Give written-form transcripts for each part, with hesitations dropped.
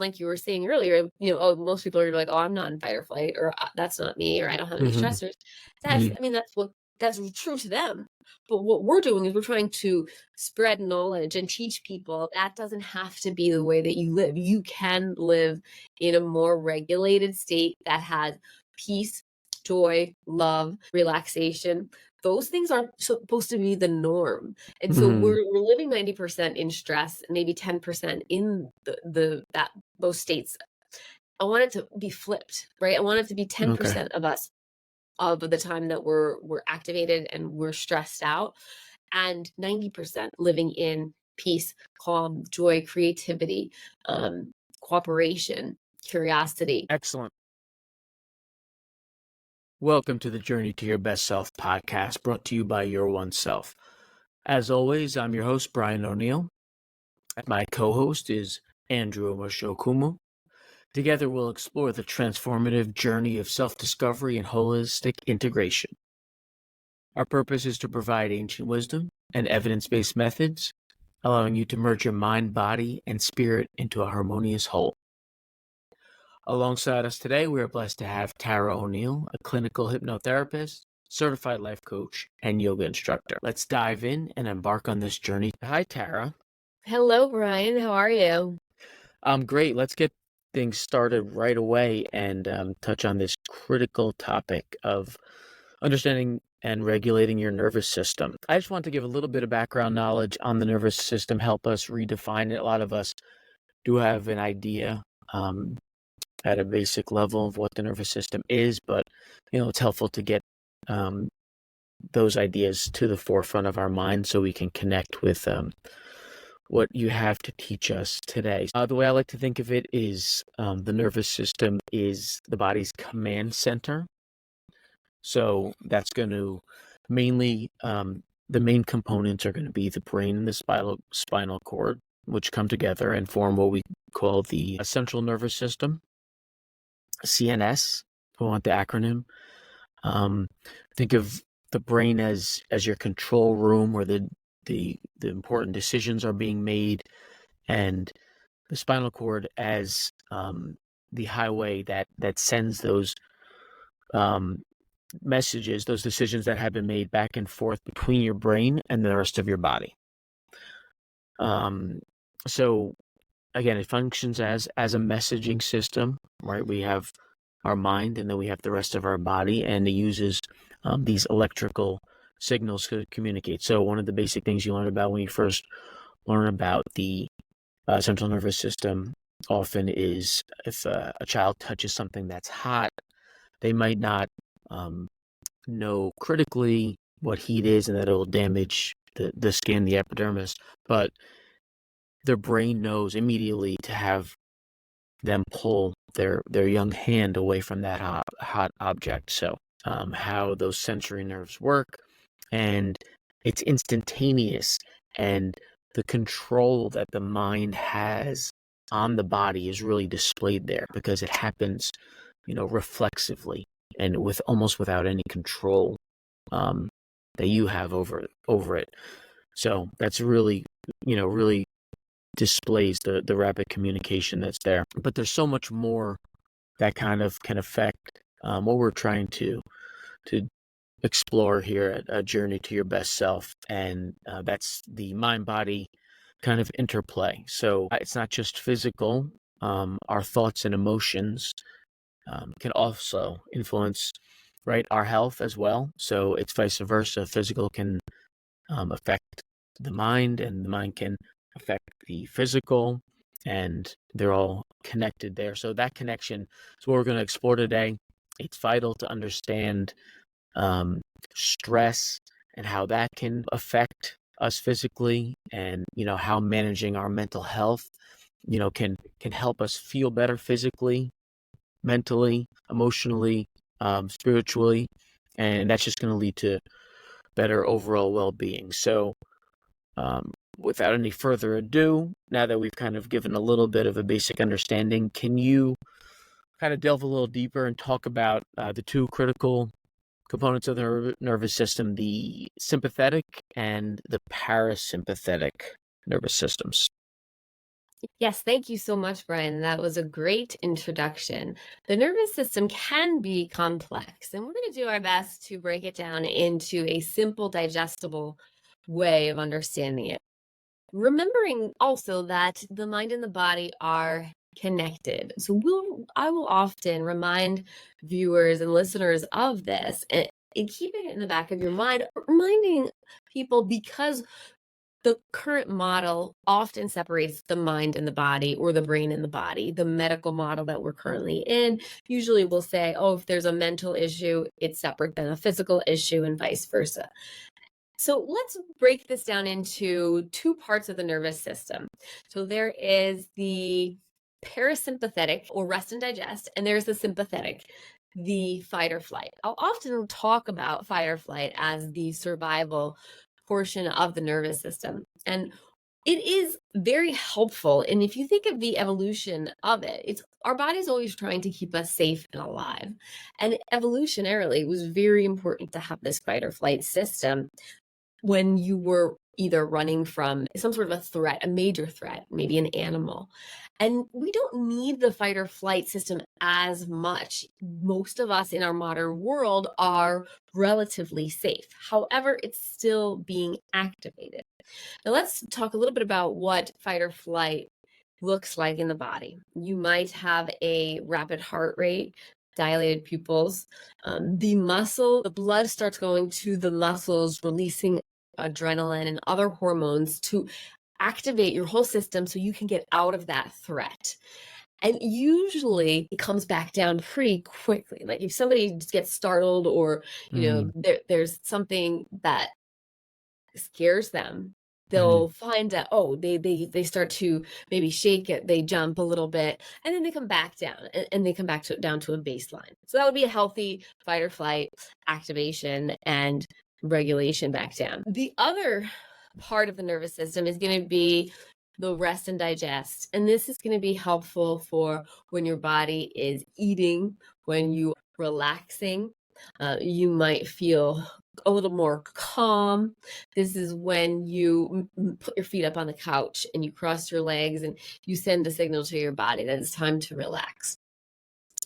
like you were saying earlier, oh, most people are like, oh, I'm not in fight or flight, or that's not me, or I don't have any Hmm. stressors. I mean, that's true to them. But what we're doing is we're trying to spread knowledge and teach people that doesn't have to be the way that you live. You can live in a more regulated state that has peace, joy, love, relaxation. Those things aren't supposed to be the norm. And so Hmm. we're living 90% in stress, maybe 10% in those states. I want it to be flipped, right? I want it to be Okay. 10% of us of the time that we're activated and we're stressed out, and 90% living in peace, calm, joy, creativity, cooperation, curiosity. Excellent. Welcome to the Journey to Your Best Self podcast, brought to you by Your One Self. As always, I'm your host, Brian O'Neill. My co-host is Andrew Moshokumu. Together, we'll explore the transformative journey of self-discovery and holistic integration. Our purpose is to provide ancient wisdom and evidence-based methods, allowing you to merge your mind, body, and spirit into a harmonious whole. Alongside us today, we are blessed to have Tara O'Neill, a clinical hypnotherapist, certified life coach, and yoga instructor. Let's dive in and embark on this journey. Hi, Tara. Hello, Brian. How are you? I'm great. Let's get things started right away and touch on this critical topic of understanding and regulating your nervous system. I just want to give a little bit of background knowledge on the nervous system, help us redefine it. A lot of us do have an idea at a basic level of what the nervous system is, but it's helpful to get those ideas to the forefront of our mind so we can connect with what you have to teach us today. The way I like to think of it is the nervous system is the body's command center. So that's going to mainly, the main components are going to be the brain and the spinal cord, which come together and form what we call the central nervous system, CNS, if we want the acronym. Think of the brain as your control room where the important decisions are being made, and the spinal cord as the highway that sends those messages, those decisions that have been made back and forth between your brain and the rest of your body. So again, it functions as a messaging system, right? We have our mind and then we have the rest of our body, and it uses these electrical signals to communicate. So one of the basic things you learn about when you first learn about the central nervous system often is if a child touches something that's hot, they might not know critically what heat is and that it will damage the skin, the epidermis, but their brain knows immediately to have them pull their young hand away from that hot object. So how those sensory nerves work, and it's instantaneous, and the control that the mind has on the body is really displayed there because it happens, reflexively and without any control that you have over it. So that's really displays the rapid communication that's there. But there's so much more that kind of can affect what we're trying to explore here at A Journey to Your Best Self, and that's the mind-body kind of interplay. So it's not just physical. Our thoughts and emotions can also influence, right, our health as well. So it's vice versa. Physical can affect the mind, and the mind can affect the physical, and they're all connected there. So that connection is what we're going to explore today. It's vital to understand stress and how that can affect us physically, and how managing our mental health can help us feel better physically, mentally, emotionally, spiritually, and that's just going to lead to better overall well-being. So without any further ado, now that we've kind of given a little bit of a basic understanding, can you kind of delve a little deeper and talk about the two critical components of the nervous system, the sympathetic and the parasympathetic nervous systems? Yes, thank you so much, Brian. That was a great introduction. The nervous system can be complex, and we're going to do our best to break it down into a simple, digestible way of understanding it. Remembering also that the mind and the body are connected. So I will often remind viewers and listeners of this and keeping it in the back of your mind, reminding people because the current model often separates the mind and the body or the brain and the body. The medical model that we're currently in usually will say, oh, if there's a mental issue, it's separate than a physical issue and vice versa. So let's break this down into two parts of the nervous system. So there is the parasympathetic or rest and digest, and there's the sympathetic, the fight or flight. I'll often talk about fight or flight as the survival portion of the nervous system. And it is very helpful. And if you think of the evolution of it, it's our body's always trying to keep us safe and alive. And evolutionarily, it was very important to have this fight or flight system when you were either running from some sort of a threat, a major threat, maybe an animal. And we don't need the fight or flight system as much. Most of us in our modern world are relatively safe. However, it's still being activated. Now, let's talk a little bit about what fight or flight looks like in the body. You might have a rapid heart rate, dilated pupils. The blood starts going to the muscles, releasing adrenaline and other hormones to activate your whole system so you can get out of that threat. And usually it comes back down pretty quickly. Like if somebody just gets startled or, Mm, there's something that scares them, mm, they'll find out, oh, they start to maybe shake it, they jump a little bit, and then they come back down and they come back down to a baseline. So that would be a healthy fight or flight activation and regulation back down. The other part of the nervous system is going to be the rest and digest. And this is going to be helpful for when your body is eating, when you relaxing. You might feel a little more calm. This is when you put your feet up on the couch and you cross your legs and you send a signal to your body that it's time to relax.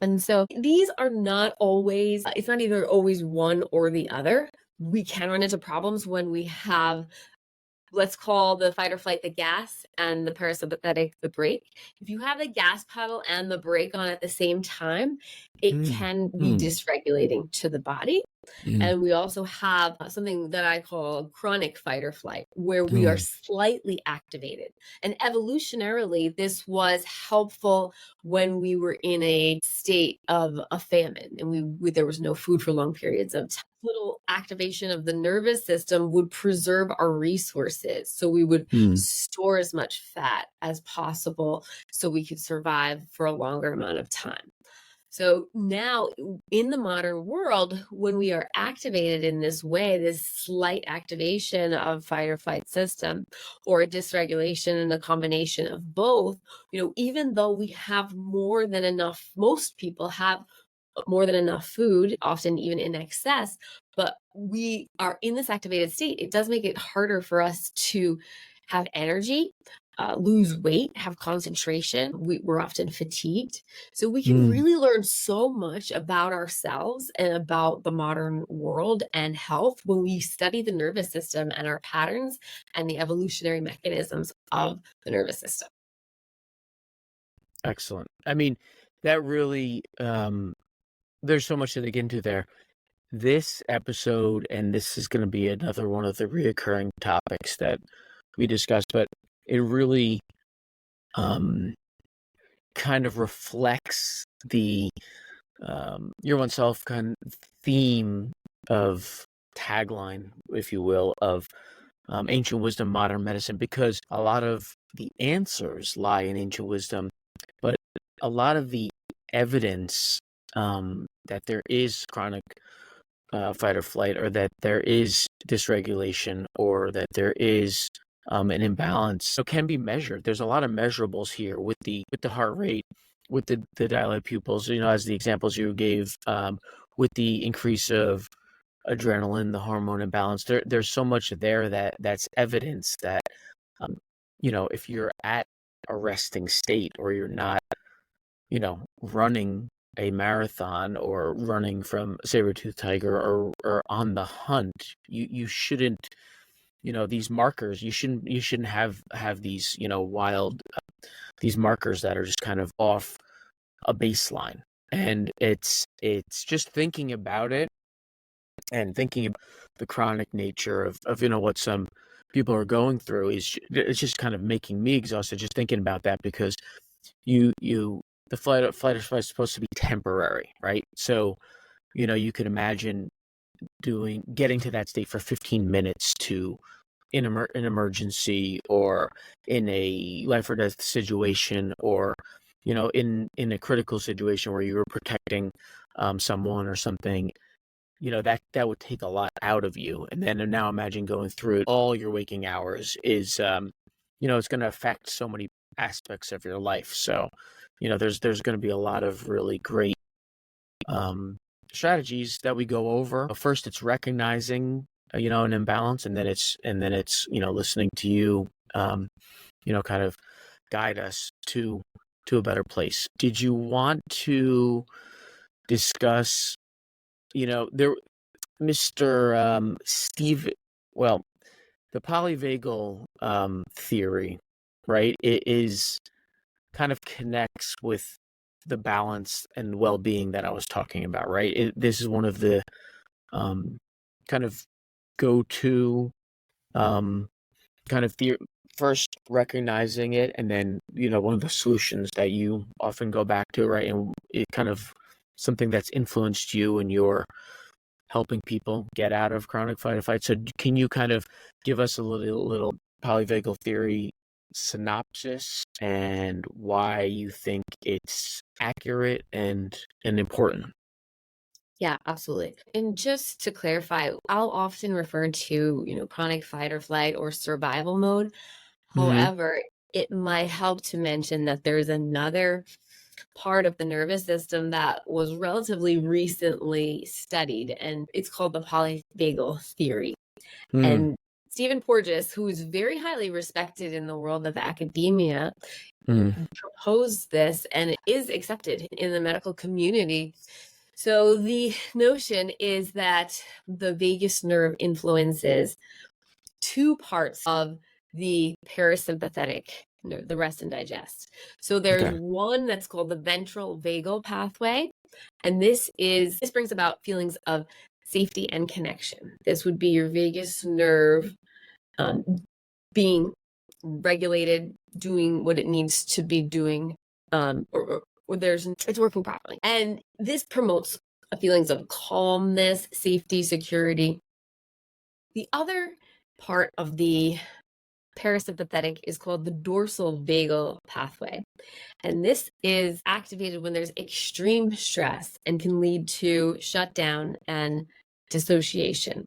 And so these are not always, it's not either always one or the other. We can run into problems when we have, let's call the fight or flight the gas and the parasympathetic the brake. If you have the gas pedal and the brake on at the same time, it mm, can be mm, dysregulating to the body. mm, And we also have something that I call chronic fight or flight, where we are mm, slightly activated. And evolutionarily, this was helpful when we were in a state of a famine and there was no food for long periods of time. Little activation of the nervous system would preserve our resources. So we would mm. store as much fat as possible so we could survive for a longer amount of time. So now in the modern world, when we are activated in this way, this slight activation of fight or flight system or a dysregulation and a combination of both, even though we have more than enough, most people have more than enough food, often even in excess, but we are in this activated state. It does make it harder for us to have energy, lose weight, have concentration. We're often fatigued. So we can Mm. really learn so much about ourselves and about the modern world and health when we study the nervous system and our patterns and the evolutionary mechanisms of the nervous system. Excellent. I mean, that really, there's so much to dig into there. This episode, and this is going to be another one of the reoccurring topics that we discussed, but it really um, kind of reflects the your oneself kind of theme of tagline, if you will, of ancient wisdom, modern medicine, because a lot of the answers lie in ancient wisdom, but a lot of the evidence that there is chronic fight or flight, or that there is dysregulation, or that there is an imbalance, so can be measured. There's a lot of measurables here with the heart rate, with the dilated pupils, as the examples you gave, with the increase of adrenaline, the hormone imbalance. There's so much there that's evidence that if you're at a resting state, or you're not, running a marathon or running from a saber-toothed tiger, or on the hunt, you shouldn't, these markers, you shouldn't have these, wild, these markers that are just kind of off a baseline. And it's just thinking about it, and thinking about the chronic nature of what some people are going through, it's just kind of making me exhausted just thinking about that, because the flight or flight is supposed to be temporary, right? So you could imagine getting to that state for 15 minutes to in an emergency, or in a life or death situation, or in a critical situation where you were protecting someone or something. That would take a lot out of you. And then now imagine going through it all your waking hours is it's going to affect so many aspects of your life. So there's going to be a lot of really great strategies that we go over. First, it's recognizing an imbalance, and then it's listening to you kind of guide us to a better place. Did you want to discuss there, Mr. Steve, well, the polyvagal theory, right? It is kind of connects with the balance and well-being that I was talking about, right? This is one of the kind of go-to kind of theory. First, recognizing it, and then one of the solutions that you often go back to, right? And it kind of something that's influenced you and your helping people get out of chronic fight or flight. So can you kind of give us a little polyvagal theory synopsis, and why you think it's accurate and important? Yeah, absolutely. And just to clarify, I'll often refer to, chronic fight or flight or survival mode. Mm-hmm. However, it might help to mention that there's another part of the nervous system that was relatively recently studied, and it's called the polyvagal theory. Mm-hmm. And Stephen Porges, who is very highly respected in the world of academia, proposed this, and it is accepted in the medical community. So the notion is that the vagus nerve influences two parts of the parasympathetic, the rest and digest. So there's Okay. one that's called the ventral vagal pathway, and this brings about feelings of safety and connection. This would be your vagus nerve um, being regulated, doing what it needs to be doing, or it's working properly. And this promotes feelings of calmness, safety, security. The other part of the parasympathetic is called the dorsal vagal pathway. And this is activated when there's extreme stress and can lead to shutdown and dissociation.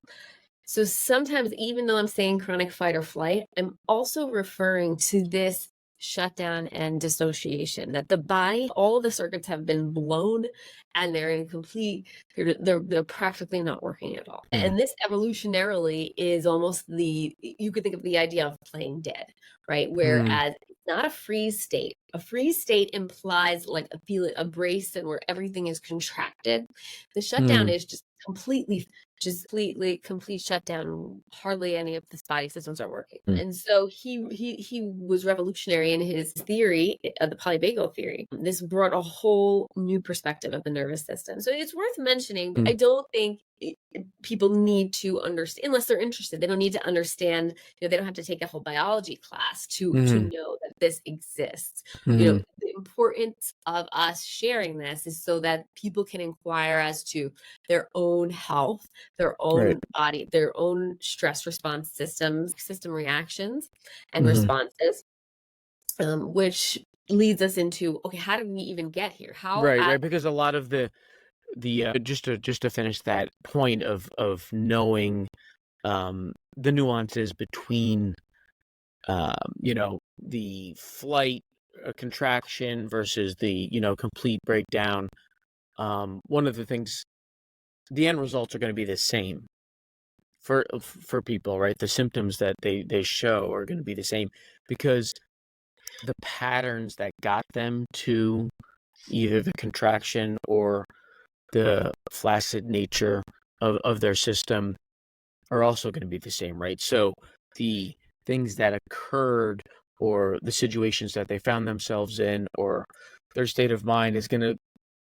So sometimes, even though I'm saying chronic fight or flight, I'm also referring to this shutdown and dissociation, that the body, all the circuits have been blown and they're in complete, they're practically not working at all. Mm. And this evolutionarily is almost you could think of the idea of playing dead, right? Whereas it's not a freeze state. A freeze state implies like a feeling, a brace, and where everything is contracted. The shutdown is just complete shutdown. Hardly any of the body systems are working. And so he was revolutionary in his theory of the polyvagal theory. This brought a whole new perspective of the nervous system. So it's worth mentioning, but I don't think people need to understand, unless they're interested. They don't need to understand, they don't have to take a whole biology class to know that this exists. The importance of us sharing this is so that people can inquire as to their own health, their own body, their own stress response system reactions and responses, which leads us into, okay, how did we even get here? Right, because a lot of the just to finish that point of knowing the nuances between the flight contraction versus the complete breakdown. One of the things, the end results are going to be the same for people, right? The symptoms that they show are going to be the same, because the patterns that got them to either the contraction or the flaccid nature of their system are also going to be the same, right? So the things that occurred or the situations that they found themselves in or their state of mind is going to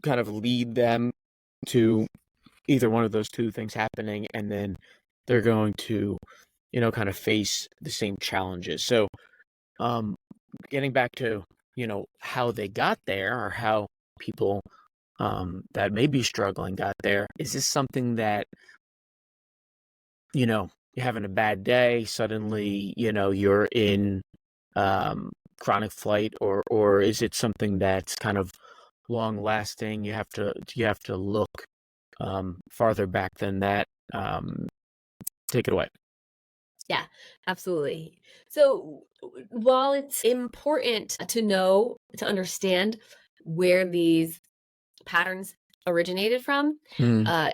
kind of lead them to either one of those two things happening, and then they're going to, kind of face the same challenges. So, getting back to, how they got there or how people that may be struggling got there, is this something that, you're having a bad day, suddenly, you're in chronic flight, or is it something that's kind of long lasting? You have to look farther back than that. Take it away. Yeah, absolutely. So while it's important to understand where these patterns originated from, Mm, uh,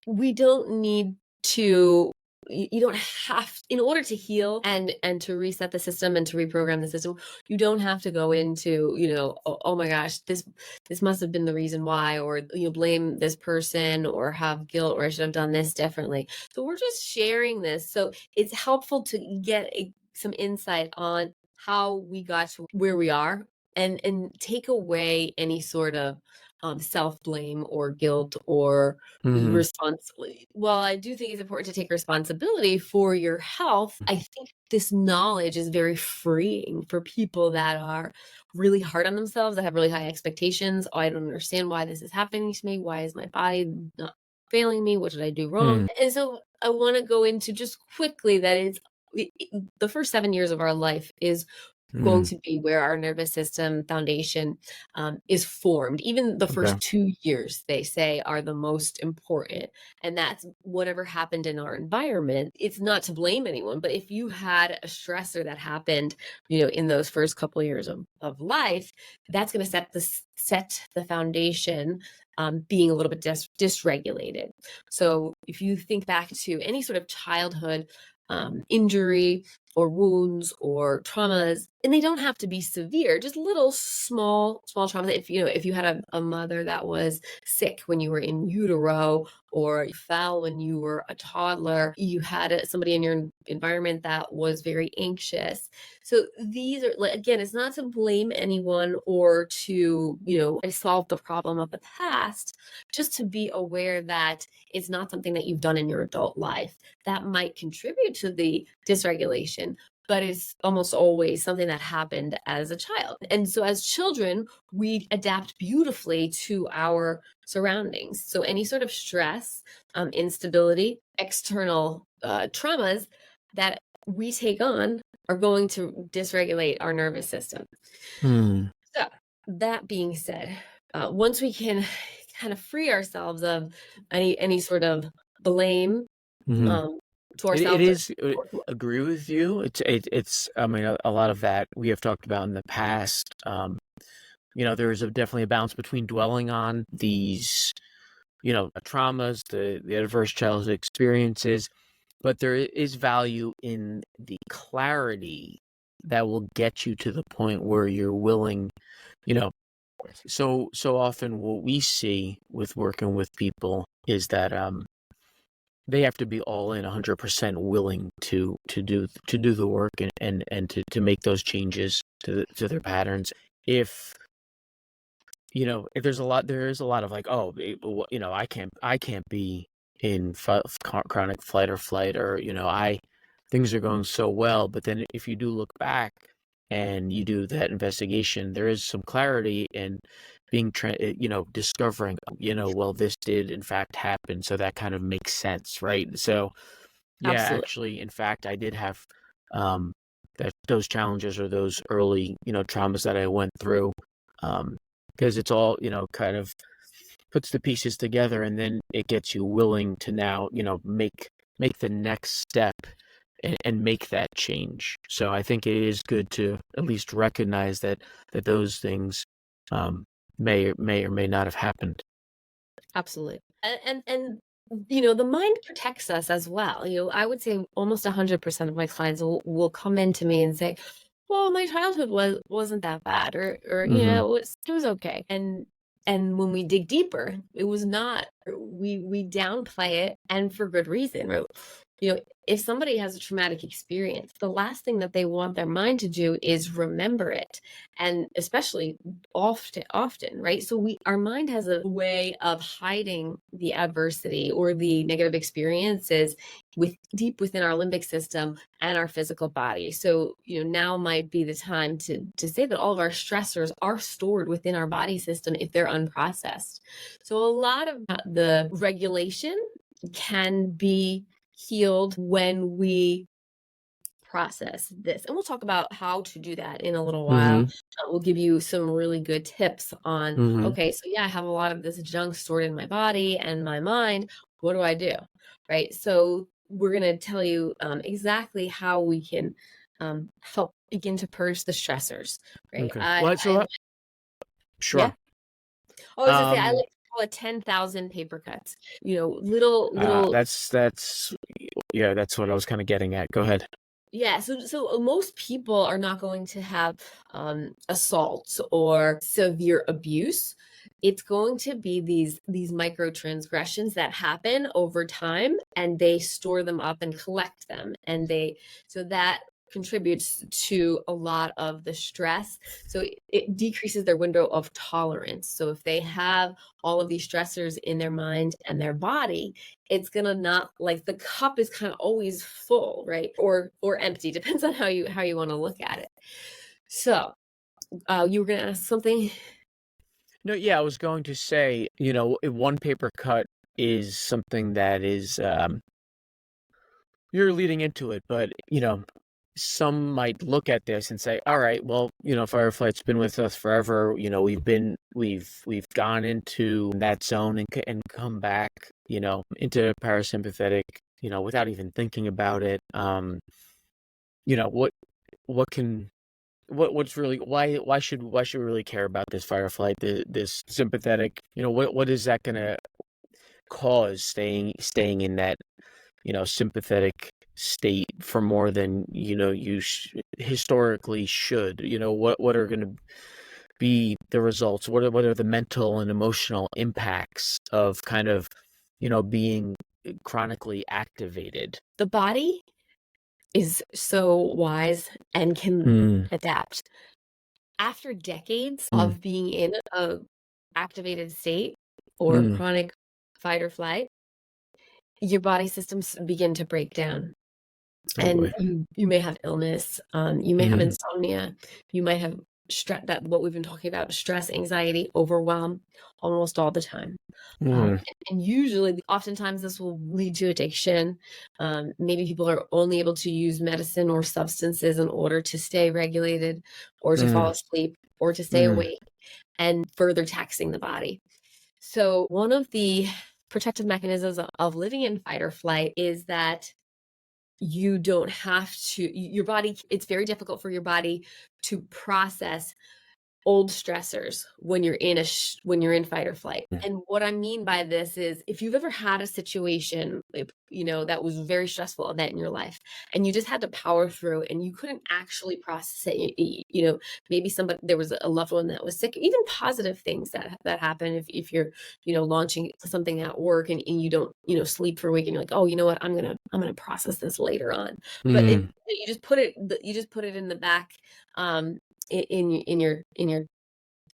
we don't need to you don't have, in order to heal and to reset the system and to reprogram the system, you don't have to go into, oh my gosh, this must have been the reason why, or blame this person, or have guilt, or I should have done this differently. So we're just sharing this, so it's helpful to get some insight on how we got to where we are, and take away any sort of self-blame or guilt or mhm, responsibility. While I do think it's important to take responsibility for your health, I think this knowledge is very freeing for people that are really hard on themselves, that have really high expectations. Oh, I don't understand why this is happening to me. Why is my body not failing me? What did I do wrong? mm, And so I want to go into just quickly that the first 7 years of our life is going mm. to be where our nervous system foundation is formed. Even the Okay. first 2 years, they say, are the most important. And that's whatever happened in our environment. It's not to blame anyone, but if you had a stressor that happened, in those first couple of years of life, that's going to set the foundation, being a little bit dysregulated. So if you think back to any sort of childhood injury or wounds or traumas, and they don't have to be severe, just little small traumas. If you had a mother that was sick when you were in utero, or you fell when you were a toddler, you had somebody in your environment that was very anxious. So these are, like, again, it's not to blame anyone or to solve the problem of the past, just to be aware that it's not something that you've done in your adult life that might contribute to the dysregulation, but it's almost always something that happened as a child. And so as children, we adapt beautifully to our surroundings. So any sort of stress, instability, external traumas that we take on are going to dysregulate our nervous system. Mm, So that being said, once we can kind of free ourselves of any sort of blame, mhm. um, to It ourselves, is, agree with you. It's, I mean, a lot of that we have talked about in the past. There is definitely a balance between dwelling on these, traumas, the adverse childhood experiences, but there is value in the clarity that will get you to the point where you're willing, you know, so often what we see with working with people is that they have to be all in 100% willing to do the work and to make those changes to their patterns. If if there is a lot of like, oh, I can't be in chronic fight or flight, or I things are going so well. But then if you do look back and you do that investigation, there is some clarity in discovering, well, this did in fact happen, so that kind of makes sense, right? So yeah, absolutely. actually, in fact, I did have those challenges or those early, traumas that I went through, because it's all, kind of puts the pieces together, and then it gets you willing to now, make the next step and make that change. So I think it is good to at least recognize that those things may or may not have happened. Absolutely. And the mind protects us as well. I would say almost 100% of my clients will come in to me and say, well, my childhood wasn't that bad, or Mm-hmm. it was okay. And when we dig deeper, it was not. We downplay it, and for good reason. Right? If somebody has a traumatic experience, the last thing that they want their mind to do is remember it, and especially often, right? So our mind has a way of hiding the adversity or the negative experiences deep within our limbic system and our physical body. So, now might be the time to say that all of our stressors are stored within our body system if they're unprocessed. So a lot of the regulation can be healed when we process this. And we'll talk about how to do that in a little while. Mm-hmm. We'll give you some really good tips on, Mm-hmm. okay, so yeah, I have a lot of this junk stored in my body and my mind. What do I do? Right. So we're going to tell you exactly how we can help begin to purge the stressors. Right. Okay. Well, so Yeah. sure. Oh, I was gonna say, I Um, like to call it 10,000 paper cuts. Little. that's yeah, that's what I was kind of getting at. Go ahead. Yeah, so most people are not going to have assault or severe abuse. It's going to be these micro transgressions that happen over time, and they store them up and collect them, and so that contributes to a lot of the stress. So it decreases their window of tolerance. So if they have all of these stressors in their mind and their body, it's gonna not, like, the cup is kind of always full, right? Or empty, depends on how you want to look at it. So you were gonna ask something. No, yeah, I was going to say, one paper cut is something that is you're leading into it, but some might look at this and say, all right, well, Firefly's been with us forever. We've gone into that zone and come back, into parasympathetic, without even thinking about it. What can what's really why should we really care about this Firefly, this sympathetic? What is that gonna cause staying in that sympathetic state for more than you historically should. What are going to be the results? What are the mental and emotional impacts of kind of being chronically activated? The body is so wise and can Mm, adapt. After decades mm, of being in a activated state or mm. chronic fight or flight, your body systems begin to break down. Oh And boy. you may have illness, you may have Mm, insomnia, you might have stress, that what we've been talking about, stress, anxiety, overwhelm, almost all the time. mm, And usually, oftentimes, this will lead to addiction. Maybe people are only able to use medicine or substances in order to stay regulated, or to fall mm, asleep, or to stay mm, awake, and further taxing the body. So one of the protective mechanisms of living in fight or flight is that you don't have to, your body, it's very difficult for your body to process old stressors when you're when you're in fight or flight. mm, And what I mean by this is, if you've ever had a situation, that was a very stressful event in your life, and you just had to power through, and you couldn't actually process it. Maybe there was a loved one that was sick, even positive things that happen if you're, launching something at work, and you don't, sleep for a week, and you're like, oh, you know what, I'm gonna process this later on. But mm, you just put it in the back, in your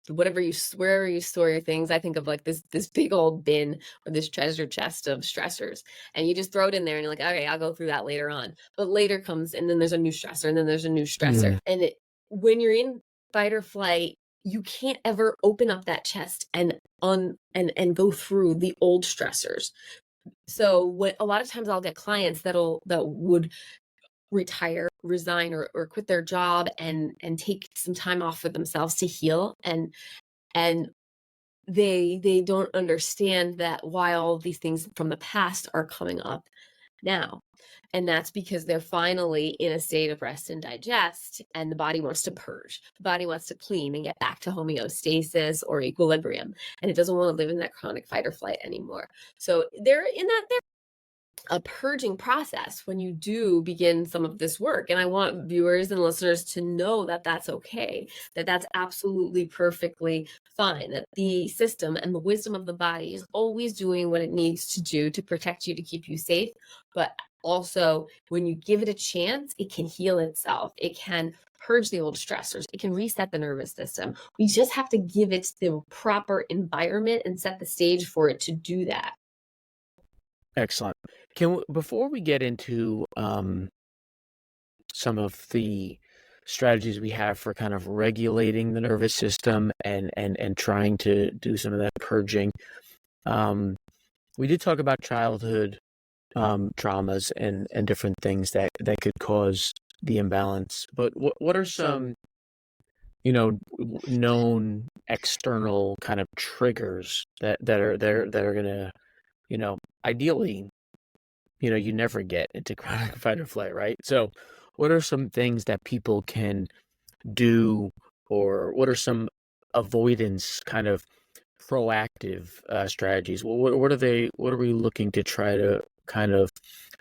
wherever you store your things. I think of like this big old bin or this treasure chest of stressors, and you just throw it in there, and you're like, okay, I'll go through that later on. But later comes, and then there's a new stressor, and then there's a new stressor, mm, and when you're in fight or flight, you can't ever open up that chest and go through the old stressors. So a lot of times I'll get clients that would retire, resign, or quit their job, and take some time off for themselves to heal, and they don't understand that why all of these things from the past are coming up now. And that's because they're finally in a state of rest and digest, and the body wants to purge. The body wants to clean and get back to homeostasis or equilibrium, and it doesn't want to live in that chronic fight or flight anymore. So they're in that a purging process when you do begin some of this work. And I want viewers and listeners to know that that's okay, that that's absolutely perfectly fine, that the system and the wisdom of the body is always doing what it needs to do to protect you, to keep you safe. But also, when you give it a chance, it can heal itself. It can purge the old stressors. It can reset the nervous system. We just have to give it the proper environment and set the stage for it to do that. Excellent. Before we get into some of the strategies we have for kind of regulating the nervous system and trying to do some of that purging, we did talk about childhood traumas and different things that could cause the imbalance. But what are some, known external kind of triggers that are gonna, ideally, you never get into chronic fight or flight, right? So what are some things that people can do, or what are some avoidance kind of proactive strategies? What are we looking to try to kind of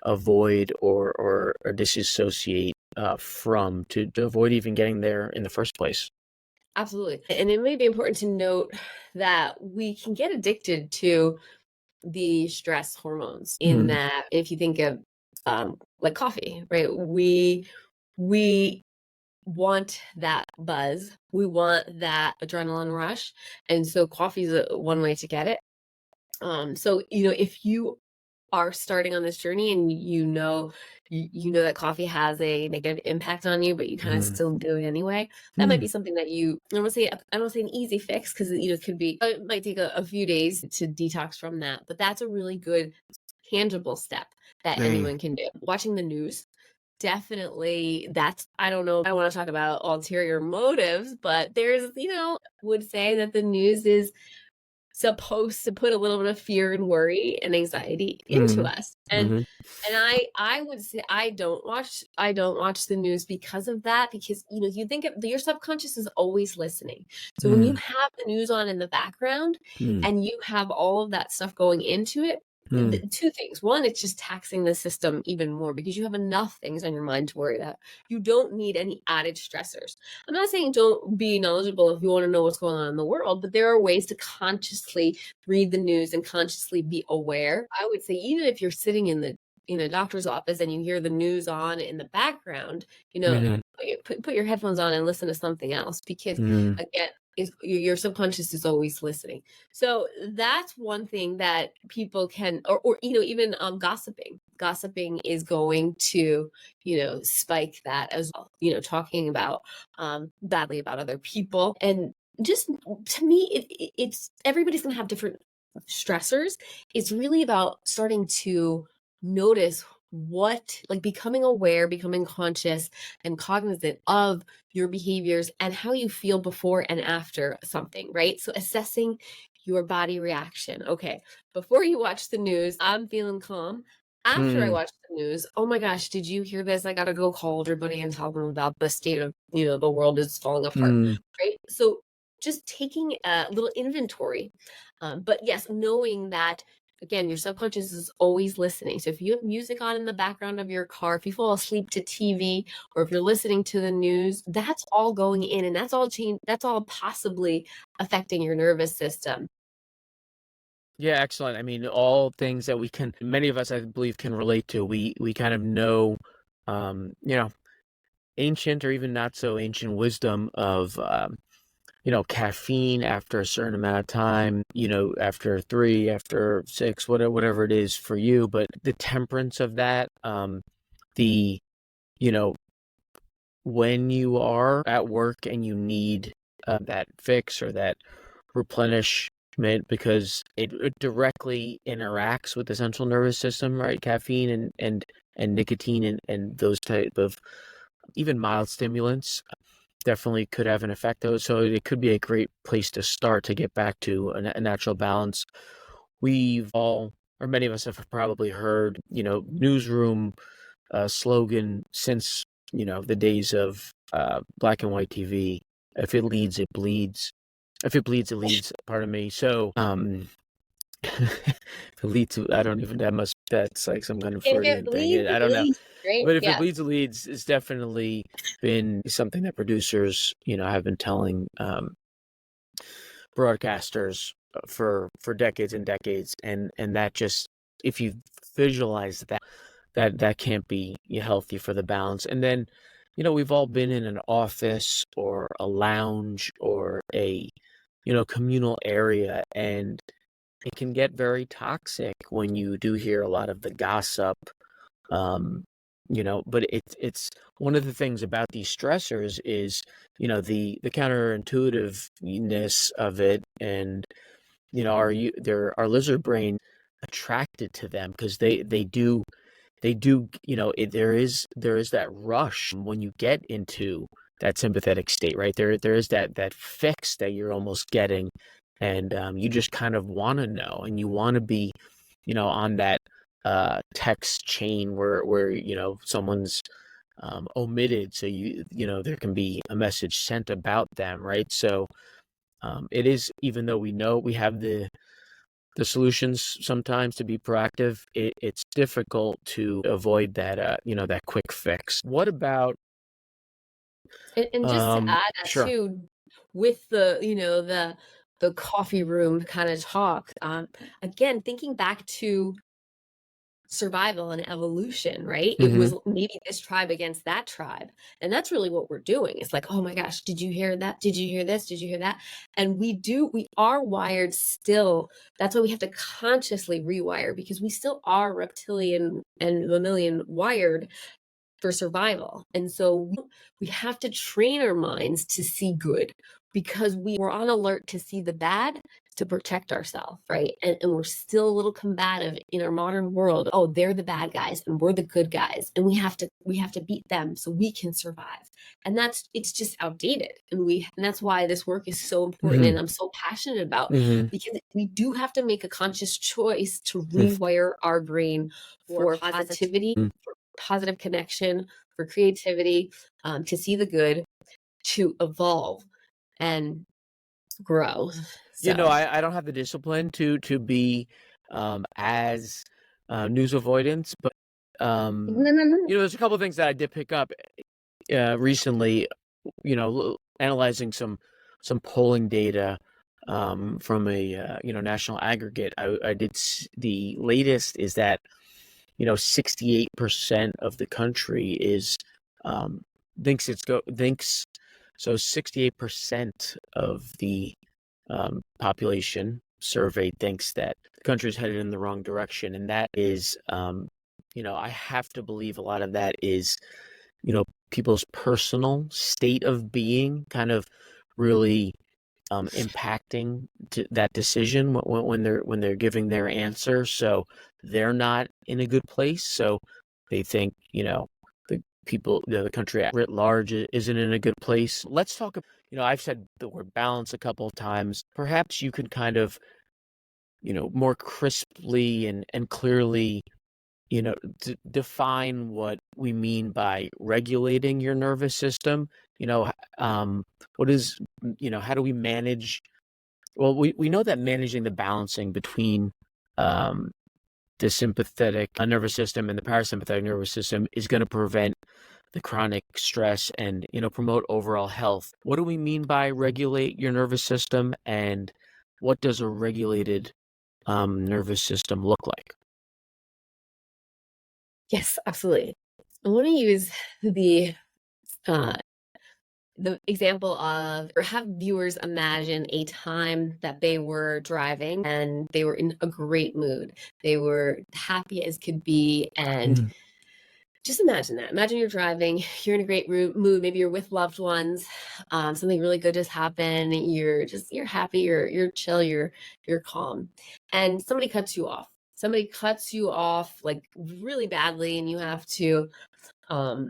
avoid or disassociate from to avoid even getting there in the first place? Absolutely. And it may be important to note that we can get addicted to the stress hormones in Mm, that if you think of like coffee, right? We want that buzz. We want that adrenaline rush. And so coffee is one way to get it. So if you are starting on this journey and you know that coffee has a negative impact on you, but you kind of mm, still do it anyway, that might mm, be something that I don't say an easy fix, because it could be, it might take a few days to detox from that, but that's a really good tangible step that mm, anyone can do. Watching the news, definitely, that's, I don't know if I want to talk about ulterior motives, but there's, would say that the news is supposed to put a little bit of fear and worry and anxiety into mm, us. mhm, And I would say I don't watch the news because of that, because you think of your subconscious is always listening. So when you mm, have the news on in the background mm, and you have all of that stuff going into it, mm, two things. One, it's just taxing the system even more because you have enough things on your mind to worry about. You don't need any added stressors. I'm not saying don't be knowledgeable if you want to know what's going on in the world, but there are ways to consciously read the news and consciously be aware. I would say even if you're sitting in a doctor's office and you hear the news on in the background, mhm, put your headphones on and listen to something else, because mm, again, your subconscious is always listening. So that's one thing that people can, or even gossiping is going to spike that as well, talking about badly about other people. And just, to me, it's everybody's going to have different stressors. It's really about starting to notice like becoming aware, becoming conscious and cognizant of your behaviors and how you feel before and after something, right? So assessing your body reaction. Okay, before you watch the news, I'm feeling calm. After I mm, watch the news, oh my gosh, did you hear this? I gotta go call everybody and tell them about the state of, the world is falling apart, mm. right? So just taking a little inventory. But yes, knowing that, again, your subconscious is always listening. So if you have music on in the background of your car, if you fall asleep to TV, or if you're listening to the news, that's all going in, and that's all possibly affecting your nervous system. Yeah, excellent. I mean, all things that many of us, I believe, can relate to. We kind of know, um, you know, ancient or even not so ancient wisdom of, caffeine after a certain amount of time, after 3, after 6, whatever it is for you. But the temperance of that, the, you know, when you are at work and you need that fix or that replenishment, because it directly interacts with the central nervous system, right? Caffeine and nicotine and those type of even mild stimulants definitely could have an effect, though. So it could be a great place to start to get back to a natural balance. We've all, or many of us, have probably heard, newsroom slogan since, the days of black and white TV. If it leads, it bleeds. If it bleeds, it leads. Pardon me. So, If it leads to, I don't even, that's like some kind of If it Freudian thing. leads, I it don't know. leads, right? But if it Yeah. leads, it leads, it's definitely been something that producers, have been telling broadcasters for decades and decades, and that just, if you visualize that can't be healthy for the balance. And then, we've all been in an office or a lounge or a communal area, and it can get very toxic when you do hear a lot of the gossip. But it's one of the things about these stressors is, the counterintuitiveness of it. And our lizard brain attracted to them because they do, there is that rush when you get into that sympathetic state, right? There is that fix that you're almost getting, and you just kind of want to know, and you want to be, on that text chain where someone's omitted, so there can be a message sent about them, right? So it is, even though we know we have the solutions sometimes to be proactive, it's difficult to avoid that that quick fix. What about And just to add that sure. too, with the, the coffee room kind of talk, again, thinking back to survival and evolution, right? It Mm-hmm. was maybe this tribe against that tribe. And that's really what we're doing. It's like, oh my gosh, did you hear that? Did you hear this? Did you hear that? And we are wired still. That's why we have to consciously rewire, because we still are reptilian and mammalian wired for survival. And so we have to train our minds to see good, because we're on alert to see the bad to protect ourselves, right? And we're still a little combative in our modern world. Oh, they're the bad guys and we're the good guys, and we have to beat them so we can survive. And it's just outdated. And that's why this work is so important, Mm-hmm. and I'm so passionate about, Mm-hmm. because we do have to make a conscious choice to rewire our brain for positivity, for positive connection, for creativity, to see the good, to evolve and grow. So I don't have the discipline to be as news avoidance, but no, no, no. there's a couple of things that I did pick up recently, analyzing some polling data from a national aggregate. I did the latest is that 68% of the country is um, thinks so. 68% of the population surveyed thinks that the country is headed in the wrong direction, and that is, I have to believe a lot of that is, people's personal state of being kind of really impacting that decision when they're giving their answer. So they're not in a good place. So they think, the people, the country at writ large isn't in a good place. Let's talk. I've said the word balance a couple of times. Perhaps you could kind of, more crisply and clearly, define what we mean by regulating your nervous system. What is, how do we manage? Well, we know that managing the balancing between um, the sympathetic nervous system and the parasympathetic nervous system is going to prevent the chronic stress and, promote overall health. What do we mean by regulate your nervous system, and what does a regulated nervous system look like? Yes, absolutely. I want to use the uh, the example of, or have viewers imagine a time that they were driving and they were in a great mood. They were happy as could be, and Mhm. just imagine that. Imagine you're driving, you're in a great mood. Maybe you're with loved ones. Something really good just happened. You're happy. You're chill. You're calm, and somebody cuts you off. Somebody cuts you off like really badly, and you have to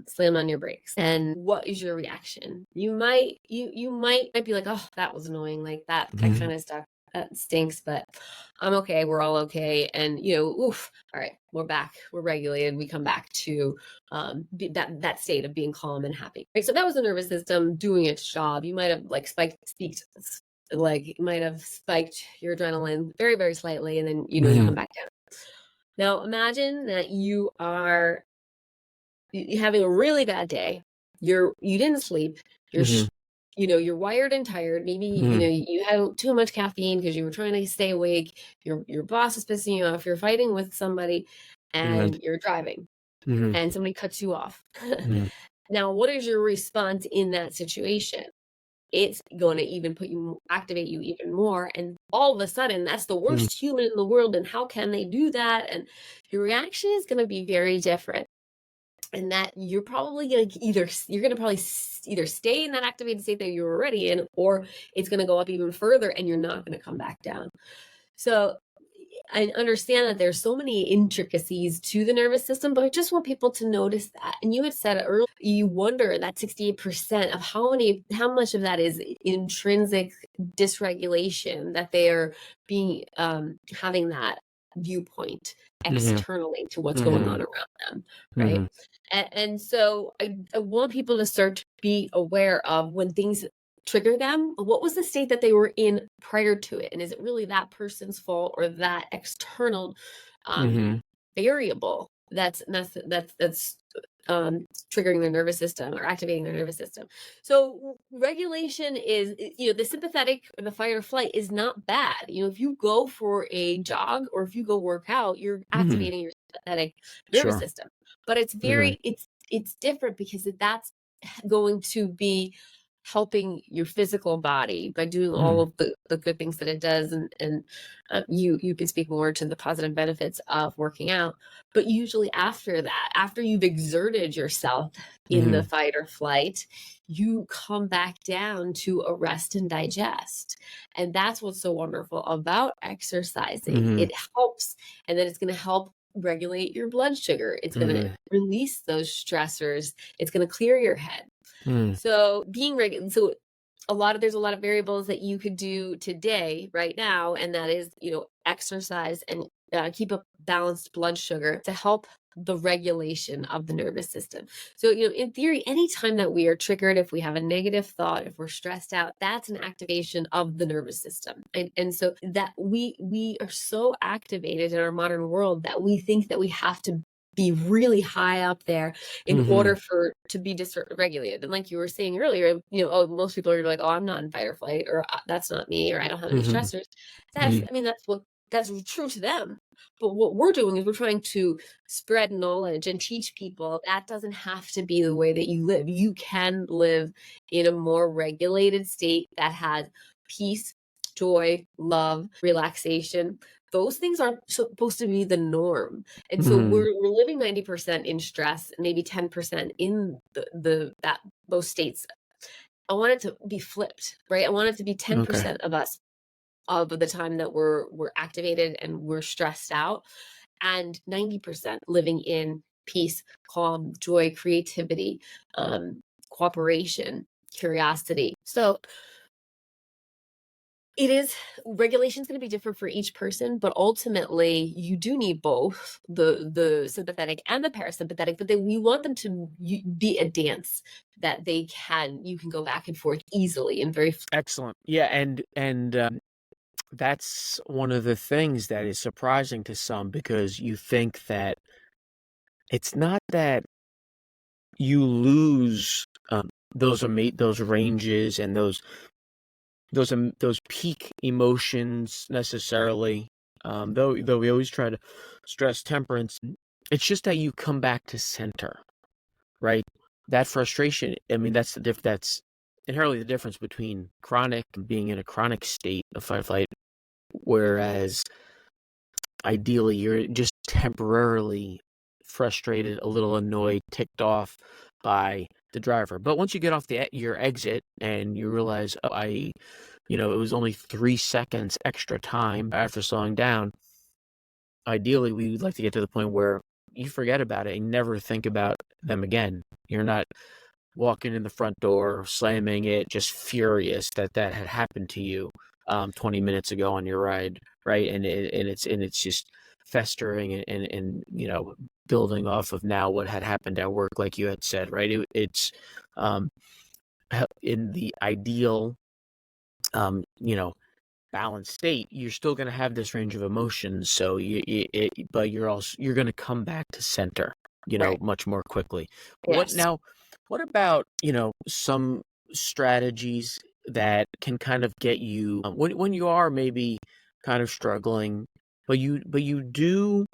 slam on your brakes. And what is your reaction? You might be like, oh, that was annoying. Like that Mhm. kind of stuff. That stinks, but I'm okay. We're all okay. And oof, all right, we're back. We're regulated. We come back to that state of being calm and happy. Right. So that was the nervous system doing its job. You might have like like it might have spiked your adrenaline very, very slightly, and then you Mhm. come back down. Now imagine that you are having a really bad day. You didn't sleep. You're Mhm. you're wired and tired. Maybe Mhm. you had too much caffeine because you were trying to stay awake. Your boss is pissing you off. You're fighting with somebody, Mhm. and you're driving, Mhm. and somebody cuts you off. Mhm. Now, what is your response in that situation? It's going to even activate you even more. And all of a sudden, that's the Mhm. worst human in the world. And how can they do that? And your reaction is going to be very different. And that you're probably going to either stay in that activated state that you're already in, or it's going to go up even further and you're not going to come back down. So I understand that there's so many intricacies to the nervous system, but I just want people to notice that. And you had said it earlier, you wonder that 68% of how much of that is intrinsic dysregulation, that they are being having that viewpoint Mhm. externally to what's going on Mhm. around them, right? Mhm. And so I want people to start to be aware of when things trigger them. What was the state that they were in prior to it? And is it really that person's fault or that external um, Mhm. variable that's triggering their nervous system or activating their nervous system? So regulation is, the sympathetic or the fight or flight is not bad. If you go for a jog or if you go work out, you're Mhm. activating your sympathetic nervous Sure. system. But it's Mhm. it's different because that's going to be helping your physical body by doing all Mhm. of the good things that it does, and you can speak more to the positive benefits of working out. But usually after that, after you've exerted yourself in the Mhm. fight or flight, you come back down to a rest and digest. And that's what's so wonderful about exercising. Mhm. It helps, and then it's going to help regulate your blood sugar. It's going to Mhm. release those stressors. It's going to clear your head. Mhm. So there's a lot of variables that you could do today, right now, and that is, exercise and keep a balanced blood sugar to help the regulation of the nervous system. So, in theory, anytime that we are triggered, if we have a negative thought, if we're stressed out, that's an activation of the nervous system. And so that we are so activated in our modern world that we think that we have to be really high up there in order Mhm. to be dysregulated. And like you were saying earlier, most people are like, oh, I'm not in fight or flight, or that's not me, or I don't have any Mhm. stressors. Mhm. That's true to them. But what we're doing is we're trying to spread knowledge and teach people that doesn't have to be the way that you live. You can live in a more regulated state that has peace, joy, love, relaxation. Those things aren't supposed to be the norm. And so Mhm. we're living 90% in stress, maybe 10% in those states. I want it to be flipped, right? I want it to be Okay. 10% of us of the time that we're activated and we're stressed out, and 90% living in peace, calm, joy, creativity, cooperation, curiosity. So it is regulation is going to be different for each person, but ultimately you do need both the sympathetic and the parasympathetic. But then we want them to be a dance that you can go back and forth easily and very. Excellent. Yeah, and that's one of the things that is surprising to some because you think that it's not that you lose those ranges and those peak emotions necessarily. Though we always try to stress temperance, it's just that you come back to center, right? That frustration. I mean, that's inherently the difference between chronic and being in a chronic state of fight or flight, whereas ideally you're just temporarily frustrated, a little annoyed, ticked off by the driver. But once you get off your exit and you realize, oh, it was only 3 seconds extra time after slowing down. Ideally, we would like to get to the point where you forget about it and never think about them again. You're not walking in the front door, slamming it, just furious that had happened to you 20 minutes ago on your ride, right? And it's just festering and building off of now what had happened at work, like you had said, right? It's um, in the ideal you know, balanced state, you're still going to have this range of emotions. So but you're going to come back to center, Right. much more quickly. Yes. What about, some strategies that can kind of get you when you are maybe kind of struggling, but you do,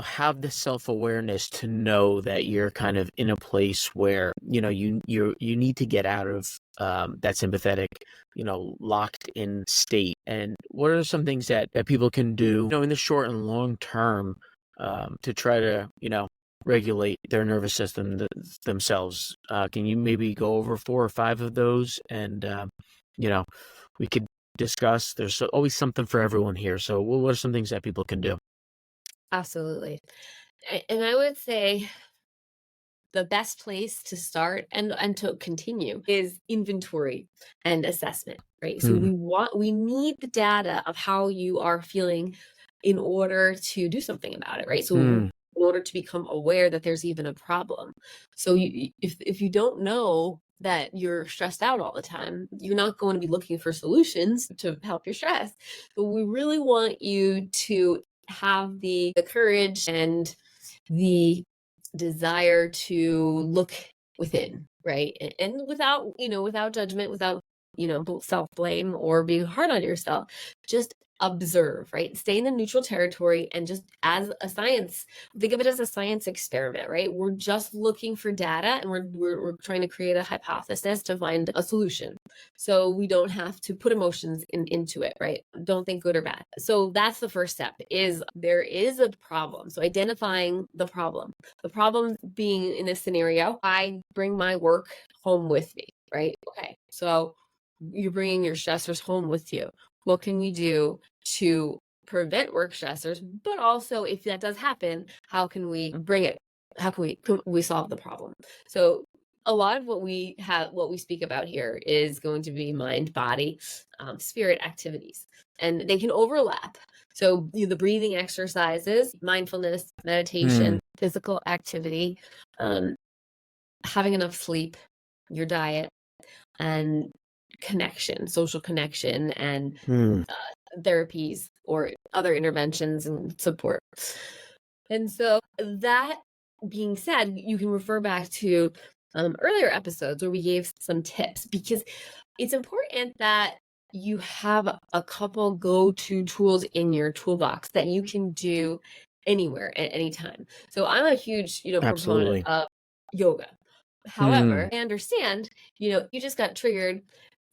have the self-awareness to know that you're kind of in a place where, you need to get out of that sympathetic, locked in state. And what are some things that people can do, in the short and long term, to try to, regulate their nervous system themselves? Can you maybe go over 4 or 5 of those? And, we could discuss. There's always something for everyone here. So what are some things that people can do? Absolutely. And I would say the best place to start and to continue is inventory and assessment, right? So Hmm. we need the data of how you are feeling in order to do something about it, right? So Hmm. in order to become aware that there's even a problem. So if you don't know that you're stressed out all the time, you're not going to be looking for solutions to help your stress. But we really want you to have the courage and the desire to look within, right? And without, without judgment, without, self-blame or being hard on yourself, just observe, right? Stay in the neutral territory and just as a science, think of it as a science experiment, right? We're just looking for data and we're trying to create a hypothesis to find a solution. So we don't have to put emotions into it, right? Don't think good or bad. So that's the first step is there is a problem. So identifying the problem being in this scenario, I bring my work home with me, right? Okay. So you're bringing your stressors home with you. What can we do to prevent work stressors? But also, if that does happen, how can we bring it? How can we solve the problem? So a lot of what we speak about here is going to be mind, body, spirit activities, and they can overlap. So the breathing exercises, mindfulness, meditation, physical activity, having enough sleep, your diet, and connection, social connection, and Hmm. therapies or other interventions and support. And so that being said, you can refer back to earlier episodes where we gave some tips because it's important that you have a couple go-to tools in your toolbox that you can do anywhere at any time. So I'm a huge, proponent Absolutely. of yoga. Hmm. However, I understand, you just got triggered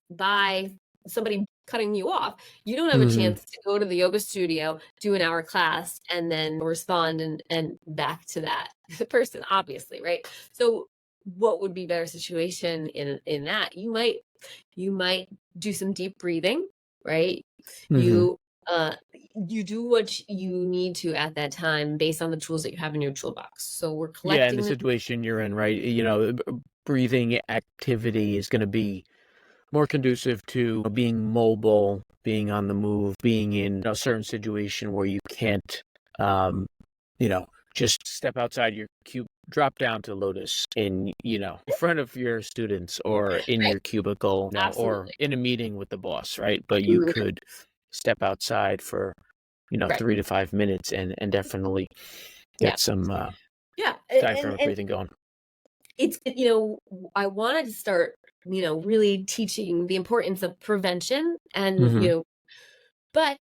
by somebody cutting you off. You don't have a Hmm. chance to go to the yoga studio, do an hour class, and then respond and back to that person, obviously, right? So what would be better situation in that? You might do some deep breathing, right? Hmm. You you do what you need to at that time based on the tools that you have in your toolbox. So we're Yeah, in the collecting the situation you're in, right? Breathing activity is going to be more conducive to being mobile, being on the move, being in a certain situation where you can't, um, just step outside your cube, drop down to lotus in front of your students or in right. your cubicle, or Absolutely. in a meeting with the boss, right? But you Mhm. could step outside for, Right. 3 to 5 minutes and definitely Yeah. get some Yeah. diaphragmatic And breathing going. it's, I wanted to start, really teaching the importance of prevention and, Hmm. but,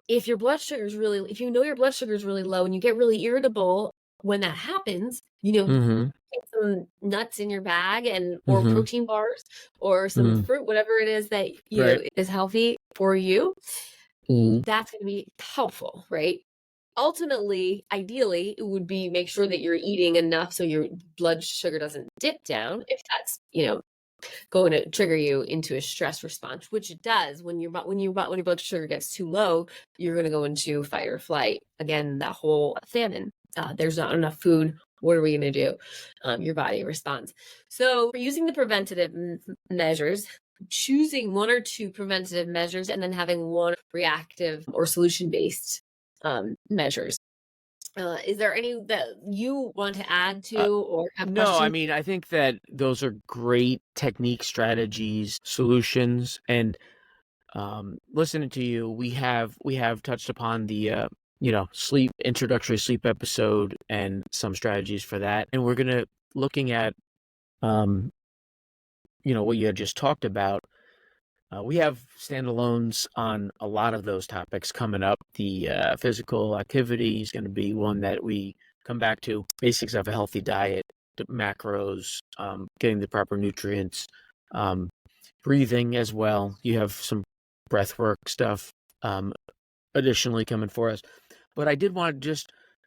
if your blood sugar is really, if you know your blood sugar is really low and you get really irritable when that happens, Hmm. get some nuts in your bag and or Hmm. protein bars or some Hmm. fruit, whatever it is that, Right. is healthy for you. Hmm. That's going to be helpful, right? Ultimately, ideally, it would be make sure that you're eating enough so your blood sugar doesn't dip down if that's, going to trigger you into a stress response, which it does when your blood sugar gets too low, you're going to go into fight or flight. Again, that whole famine. There's not enough food. What are we going to do? Your body responds. So, we're using the preventative measures, choosing one or two preventative measures, and then having one reactive or solution based measures. Is there any that you want to add Uh, to or have no, I questions? mean, I think that those are great technique, strategies, solutions. And listening to you, we have touched upon the sleep, introductory sleep episode and some strategies for that, and we're gonna looking at what you had just talked about. We have standalones on a lot of those topics coming up. The physical activity is going to be one that we come back to. Basics of a healthy diet, the macros, getting the proper nutrients, breathing as well. You have some breath work stuff additionally coming for us. But I did want to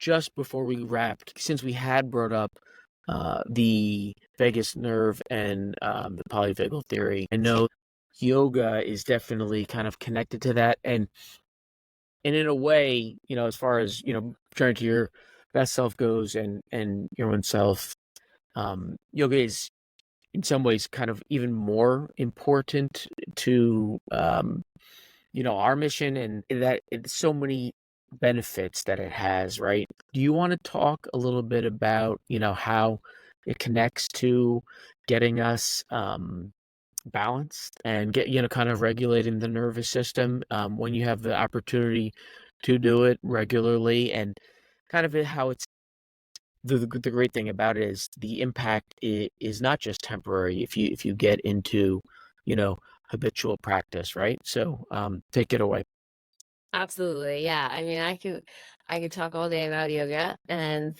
just before we wrapped, since we had brought up the vagus nerve and the polyvagal theory, I know yoga is definitely kind of connected to that, and in a way, as far as trying to your best self goes and your own self, yoga is in some ways kind of even more important to our mission, and that it's so many benefits that it has, right? Do you want to talk a little bit about how it connects to getting us balanced and get kind of regulating the nervous system when you have the opportunity to do it regularly, and kind of how it's the great thing about it is the impact is not just temporary if you get into habitual practice, right? So take it away. Absolutely. Yeah. I mean, I could talk all day about yoga. And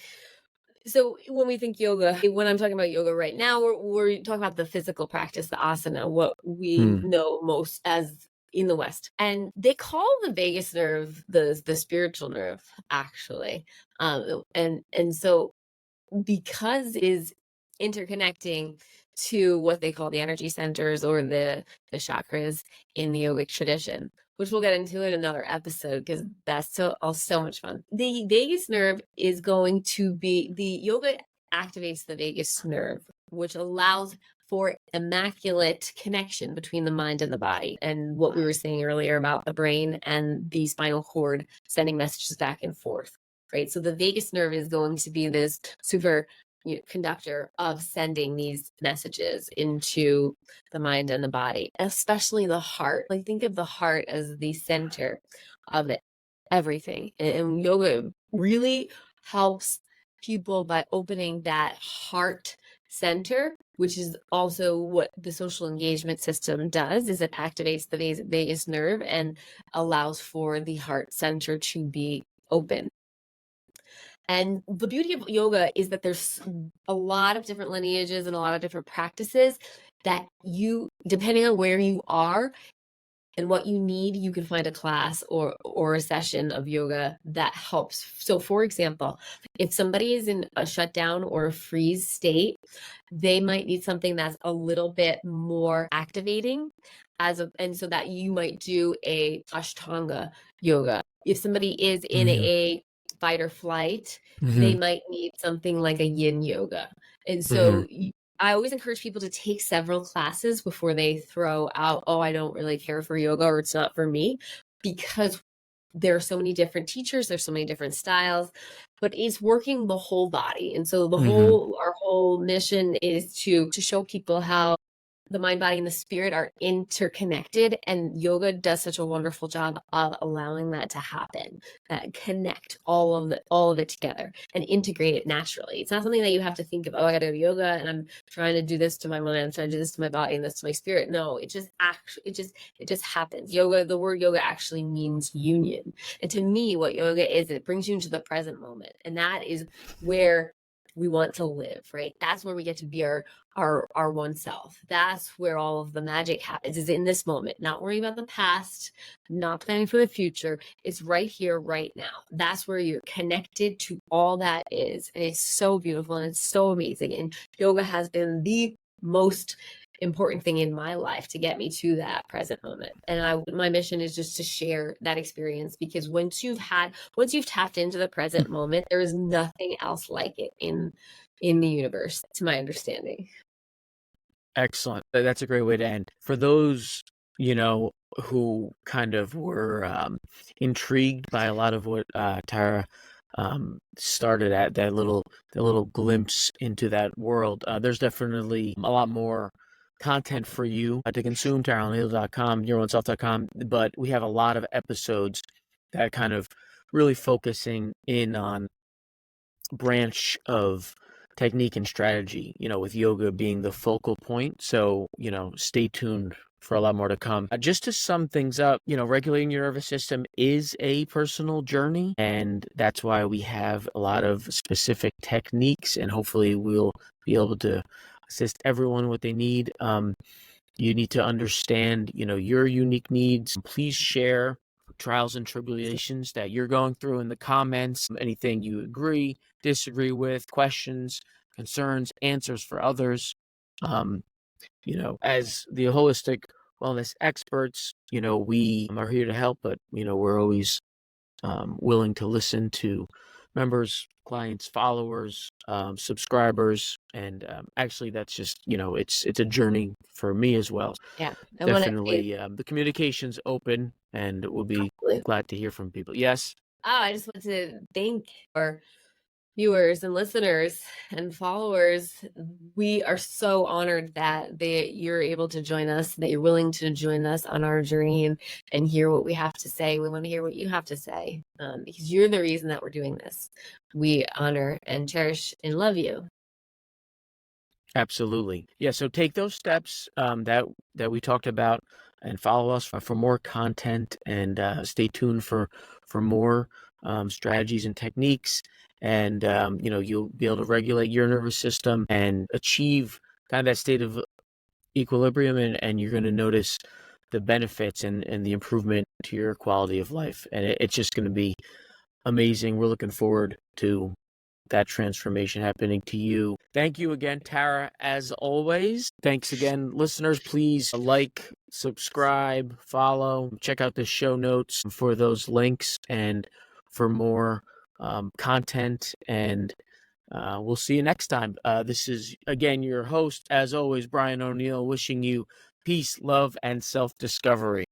so when we think yoga, when I'm talking about yoga right now, we're talking about the physical practice, the asana, what we know most as in the West. And they call the vagus nerve the spiritual nerve, actually. And so because it is interconnecting to what they call the energy centers or the chakras in the yogic tradition, which we'll get into in another episode because that's so much fun. The vagus nerve is going to be, the yoga activates the vagus nerve, which allows for immaculate connection between the mind and the body. And what we were saying earlier about the brain and the spinal cord sending messages back and forth, right? So the vagus nerve is going to be this super conductor of sending these messages into the mind and the body, especially the heart. Like, think of the heart as the center of it, everything. And yoga really helps people by opening that heart center, which is also what the social engagement system does, is it activates the vagus nerve and allows for the heart center to be open. And the beauty of yoga is that there's a lot of different lineages and a lot of different practices that you, depending on where you are and what you need, you can find a class or a session of yoga that helps. So for example, if somebody is in a shutdown or a freeze state, they might need something that's a little bit more activating, and so that you might do a Ashtanga yoga. If somebody is in a fight or flight, they might need something like a yin yoga. And so I always encourage people to take several classes before they throw out, oh, I don't really care for yoga, or it's not for me, because there are so many different teachers, there's so many different styles, but it's working the whole body. And so our whole mission is to show people how the mind, body, and the spirit are interconnected, and yoga does such a wonderful job of allowing that to happen, connect all of it together and integrate it naturally. It's not something that you have to think of, oh, I gotta go to yoga and I'm trying to do this to my mind, I'm trying to do this to my body and this to my spirit. No, it just happens. Yoga, the word yoga actually means union. And to me, what yoga is, it brings you into the present moment. And that is where we want to live, right? That's where we get to be our one self. That's where all of the magic happens, is in this moment, not worrying about the past, not planning for the future. It's right here, right now. That's where you're connected to all that is. And it's so beautiful and it's so amazing. And yoga has been the most important thing in my life to get me to that present moment. And my mission is just to share that experience, because once you've tapped into the present moment, there is nothing else like it in the universe, to my understanding. Excellent. That's a great way to end. For those, who kind of were intrigued by a lot of what Tara started at, that little glimpse into that world, there's definitely a lot more content for you to consume, taraoneal.com, yourownself.com, but we have a lot of episodes that kind of really focusing in on branch of technique and strategy, with yoga being the focal point. So, stay tuned for a lot more to come. Just to sum things up, regulating your nervous system is a personal journey, and that's why we have a lot of specific techniques, and hopefully we'll be able to assist everyone what they need. You need to understand, your unique needs. Please share trials and tribulations that you're going through in the comments, anything you agree, disagree with, questions, concerns, answers for others. As the holistic wellness experts, we are here to help, but, we're always willing to listen to members, clients, followers, subscribers, and actually that's just, it's a journey for me as well. Yeah. Definitely, the communication's open, and we'll be glad to hear from people. Yes? I just want to thank our viewers and listeners and followers. We are so honored that you're able to join us, that you're willing to join us on our journey and hear what we have to say. We want to hear what you have to say, because you're the reason that we're doing this. We honor and cherish and love you. Absolutely. Yeah, so take those steps that we talked about, and follow us for more content, and stay tuned for more strategies and techniques, and you'll be able to regulate your nervous system and achieve kind of that state of equilibrium, and you're going to notice the benefits and the improvement to your quality of life, and it's just going to be amazing. We're looking forward to that transformation happening to you. Thank you again, Tara, as always. Thanks again, listeners. Please like, subscribe, follow, check out the show notes for those links and for more content, and we'll see you next time. This is, again, your host, as always, Brian O'Neill, wishing you peace, love, and self-discovery.